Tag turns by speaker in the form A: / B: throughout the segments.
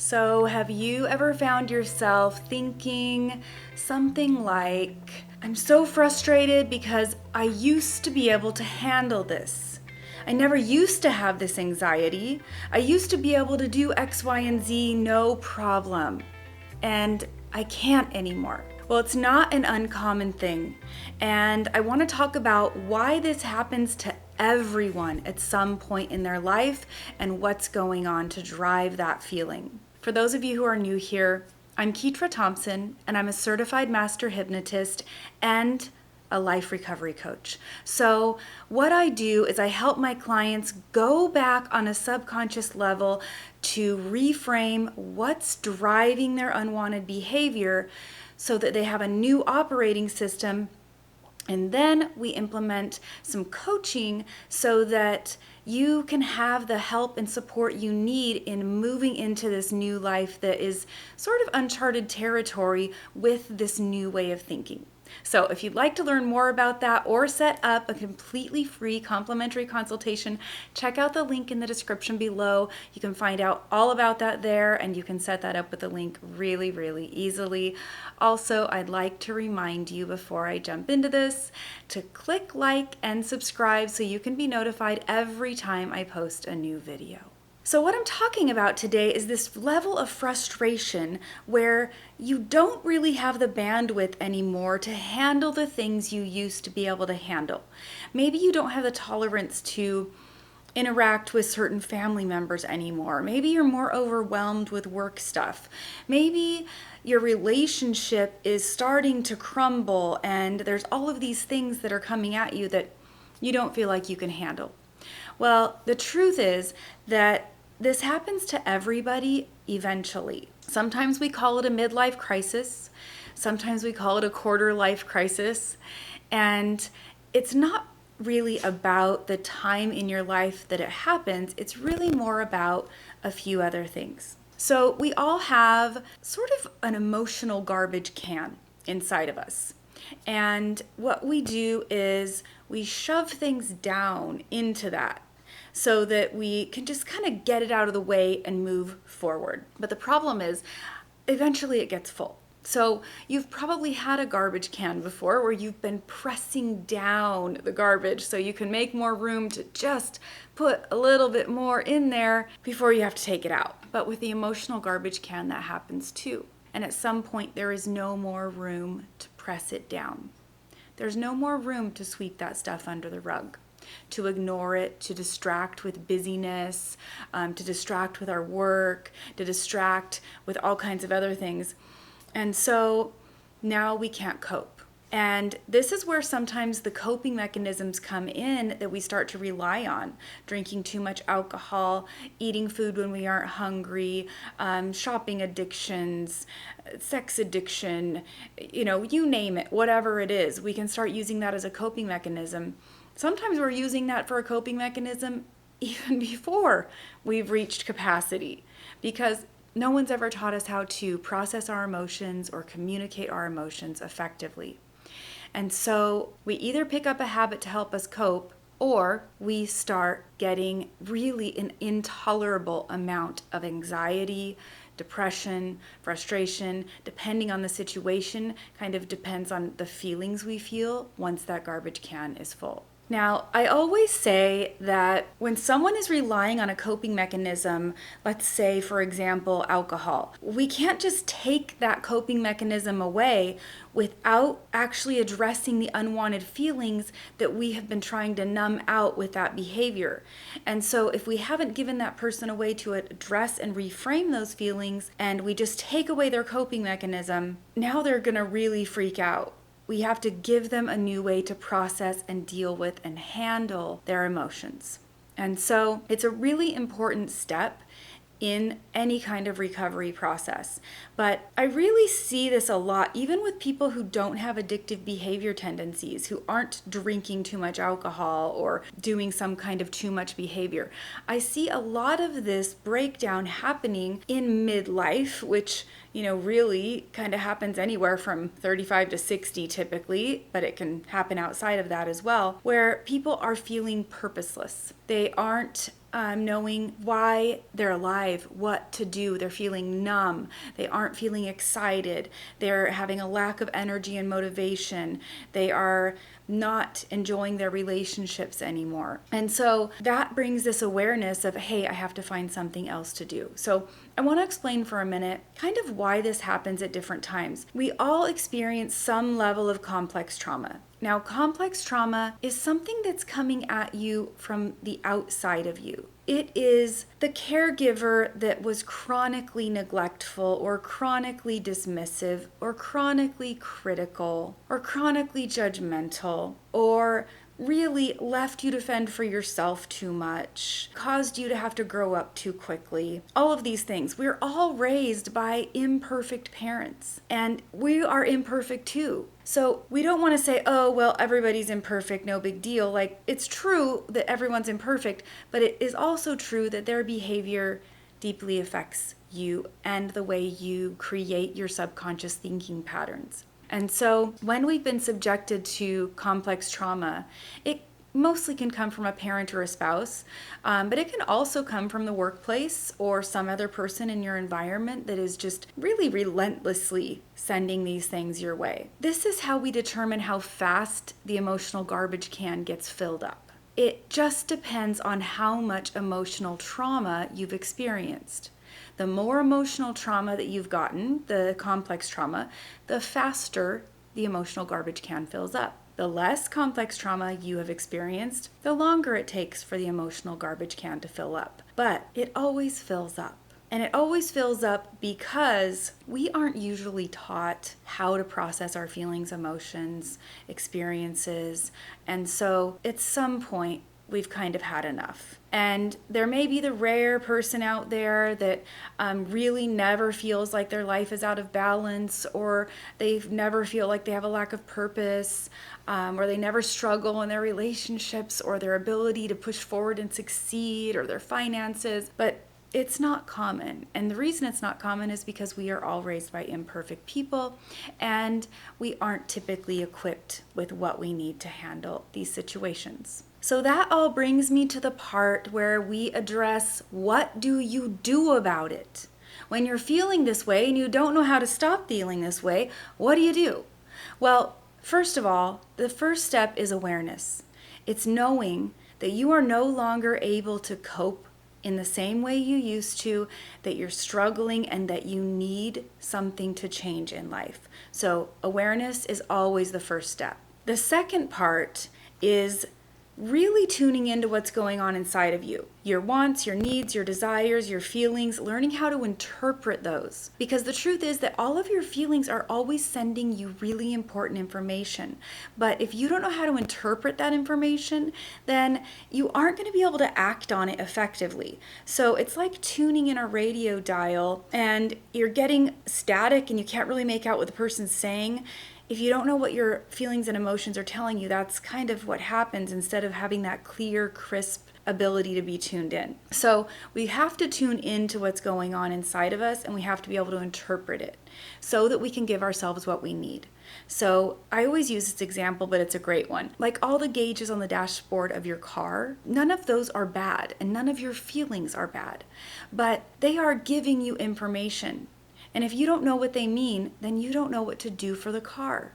A: So, have you ever found yourself thinking something like, I'm so frustrated because I used to be able to handle this. I never used to have this anxiety. I used to be able to do X, Y, and Z no problem. And I can't anymore. Well, it's not an uncommon thing. And I want to talk about why this happens to everyone at some point in their life and what's going on to drive that feeling. For those of you who are new here, I'm Ketra Thompson, and I'm a certified master hypnotist and a life recovery coach. So what I do is I help my clients go back on a subconscious level to reframe what's driving their unwanted behavior so that they have a new operating system. And then we implement some coaching so that you can have the help and support you need in moving into this new life that is sort of uncharted territory with this new way of thinking. So if you'd like to learn more about that or set up a completely free complimentary consultation, check out the link in the description below. You can find out all about that there, and you can set that up with the link really, really easily. Also, I'd like to remind you before I jump into this to click like and subscribe so you can be notified every time I post a new video. So what I'm talking about today is this level of frustration where you don't really have the bandwidth anymore to handle the things you used to be able to handle. Maybe you don't have the tolerance to interact with certain family members anymore. Maybe you're more overwhelmed with work stuff. Maybe your relationship is starting to crumble and there's all of these things that are coming at you that you don't feel like you can handle. Well, the truth is that this happens to everybody eventually. Sometimes we call it a midlife crisis. Sometimes we call it a quarter life crisis. And it's not really about the time in your life that it happens. It's really more about a few other things. So we all have sort of an emotional garbage can inside of us. And what we do is we shove things down into that so that we can just kind of get it out of the way and move forward. But the problem is, eventually it gets full. So you've probably had a garbage can before where you've been pressing down the garbage so you can make more room to just put a little bit more in there before you have to take it out. But with the emotional garbage can, that happens too. And at some point, there is no more room to press it down. There's no more room to sweep that stuff under the rug, to ignore it, to distract with busyness, to distract with our work, to distract with all kinds of other things. And so now we can't cope. And this is where sometimes the coping mechanisms come in that we start to rely on. Drinking too much alcohol, eating food when we aren't hungry, shopping addictions, sex addiction, you name it, whatever it is. We can start using that as a coping mechanism. Sometimes we're using that for a coping mechanism even before we've reached capacity, because no one's ever taught us how to process our emotions or communicate our emotions effectively. And so we either pick up a habit to help us cope, or we start getting really an intolerable amount of anxiety, depression, frustration, depending on the situation, kind of depends on the feelings we feel once that garbage can is full. Now, I always say that when someone is relying on a coping mechanism, let's say, for example, alcohol, we can't just take that coping mechanism away without actually addressing the unwanted feelings that we have been trying to numb out with that behavior. And so if we haven't given that person a way to address and reframe those feelings, and we just take away their coping mechanism, now they're going to really freak out. We have to give them a new way to process and deal with and handle their emotions. And so it's a really important step in any kind of recovery process. But I really see this a lot, even with people who don't have addictive behavior tendencies, who aren't drinking too much alcohol or doing some kind of too much behavior. I see a lot of this breakdown happening in midlife, which, really kind of happens anywhere from 35 to 60 typically, but it can happen outside of that as well, where people are feeling purposeless. They aren't knowing why they're alive, what to do. They're feeling numb. They aren't feeling excited. They're having a lack of energy and motivation. They are not enjoying their relationships anymore. And so that brings this awareness of, hey, I have to find something else to do. So I want to explain for a minute kind of why this happens at different times. We all experience some level of complex trauma. Now, complex trauma is something that's coming at you from the outside of you. It is the caregiver that was chronically neglectful or chronically dismissive or chronically critical or chronically judgmental or really left you to fend for yourself too much, caused you to have to grow up too quickly. All of these things. We're all raised by imperfect parents, and we are imperfect too. So we don't want to say, oh, well, everybody's imperfect, no big deal. Like, it's true that everyone's imperfect, but it is also true that their behavior deeply affects you and the way you create your subconscious thinking patterns. And so when we've been subjected to complex trauma, it mostly can come from a parent or a spouse, but it can also come from the workplace or some other person in your environment that is just really relentlessly sending these things your way. This is how we determine how fast the emotional garbage can gets filled up. It just depends on how much emotional trauma you've experienced. The more emotional trauma that you've gotten, the complex trauma, the faster the emotional garbage can fills up. The less complex trauma you have experienced, the longer it takes for the emotional garbage can to fill up. But it always fills up. And it always fills up because we aren't usually taught how to process our feelings, emotions, experiences. And so at some point, we've kind of had enough. And there may be the rare person out there that really never feels like their life is out of balance, or they never feel like they have a lack of purpose, or they never struggle in their relationships or their ability to push forward and succeed or their finances. But it's not common. And the reason it's not common is because we are all raised by imperfect people, and we aren't typically equipped with what we need to handle these situations. So that all brings me to the part where we address, what do you do about it? When you're feeling this way and you don't know how to stop feeling this way, what do you do? Well, first of all, the first step is awareness. It's knowing that you are no longer able to cope in the same way you used to, that you're struggling and that you need something to change in life. So awareness is always the first step. The second part is really tuning into what's going on inside of you. Your wants, your needs, your desires, your feelings, learning how to interpret those. Because the truth is that all of your feelings are always sending you really important information. But if you don't know how to interpret that information, then you aren't going to be able to act on it effectively. So it's like tuning in a radio dial and you're getting static and you can't really make out what the person's saying. If you don't know what your feelings and emotions are telling you, that's kind of what happens instead of having that clear, crisp ability to be tuned in. So we have to tune into what's going on inside of us, and we have to be able to interpret it so that we can give ourselves what we need. So I always use this example, but it's a great one. Like all the gauges on the dashboard of your car, none of those are bad, and none of your feelings are bad, but they are giving you information. And if you don't know what they mean, then you don't know what to do for the car.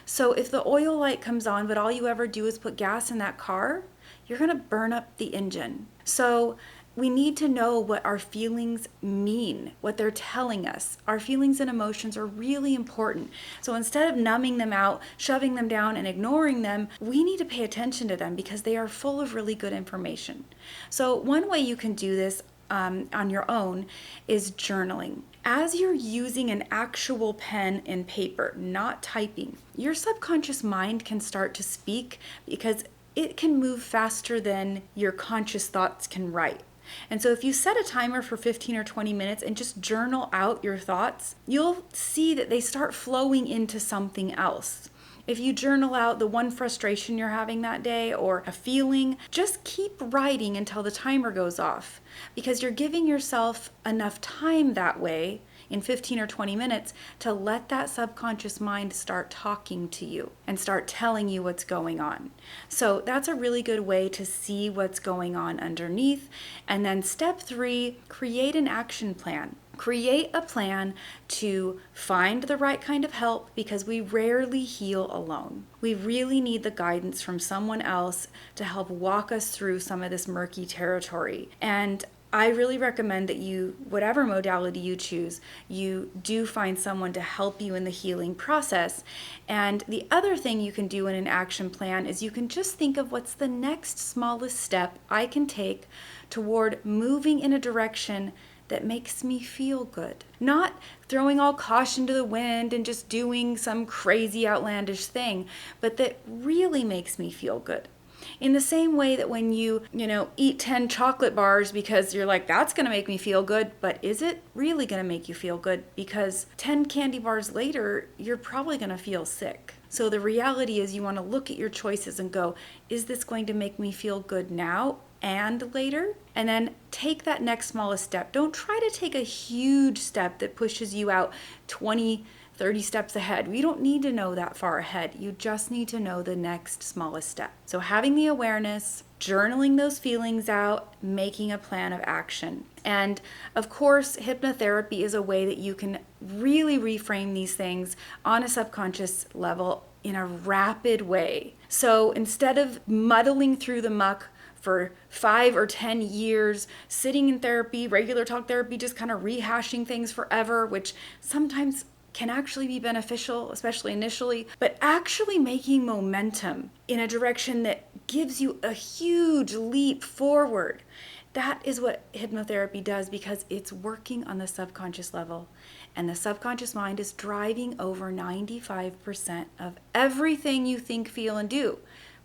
A: So if the oil light comes on, but all you ever do is put gas in that car, you're going to burn up the engine. So we need to know what our feelings mean, what they're telling us. Our feelings and emotions are really important. So instead of numbing them out, shoving them down, and ignoring them, we need to pay attention to them because they are full of really good information. So one way you can do this on your own is journaling. As you're using an actual pen and paper, not typing, your subconscious mind can start to speak because it can move faster than your conscious thoughts can write. And so if you set a timer for 15 or 20 minutes and just journal out your thoughts, you'll see that they start flowing into something else. If you journal out the one frustration you're having that day or a feeling, just keep writing until the timer goes off because you're giving yourself enough time that way. in 15 or 20 minutes to let that subconscious mind start talking to you and start telling you what's going on. So that's a really good way to see what's going on underneath. And then step 3, create an action plan. Create a plan to find the right kind of help, because we rarely heal alone. We really need the guidance from someone else to help walk us through some of this murky territory. And I really recommend that you, whatever modality you choose, you do find someone to help you in the healing process. And the other thing you can do in an action plan is you can just think of what's the next smallest step I can take toward moving in a direction that makes me feel good. Not throwing all caution to the wind and just doing some crazy outlandish thing, but that really makes me feel good. In the same way that when you eat 10 chocolate bars because you're like, that's gonna make me feel good, but is it really gonna make you feel good? Because 10 candy bars later, you're probably gonna feel sick. So the reality is you wanna look at your choices and go, is this going to make me feel good now and later? And then take that next smallest step. Don't try to take a huge step that pushes you out 20, 30 steps ahead. We don't need to know that far ahead. You just need to know the next smallest step. So having the awareness, journaling those feelings out, making a plan of action. And of course, hypnotherapy is a way that you can really reframe these things on a subconscious level in a rapid way. So instead of muddling through the muck for 5 or 10 years, sitting in therapy, regular talk therapy, just kind of rehashing things forever, which sometimes can actually be beneficial, especially initially, but actually making momentum in a direction that gives you a huge leap forward. That is what hypnotherapy does, because it's working on the subconscious level. And the subconscious mind is driving over 95% of everything you think, feel, and do.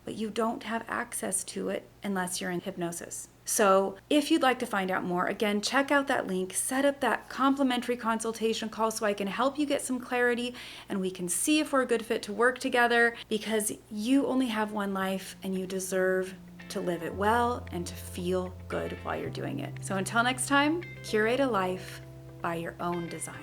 A: But you don't have access to it unless you're in hypnosis. So if you'd like to find out more, again, check out that link, set up that complimentary consultation call so I can help you get some clarity and we can see if we're a good fit to work together, because you only have one life and you deserve to live it well and to feel good while you're doing it. So until next time, curate a life by your own design.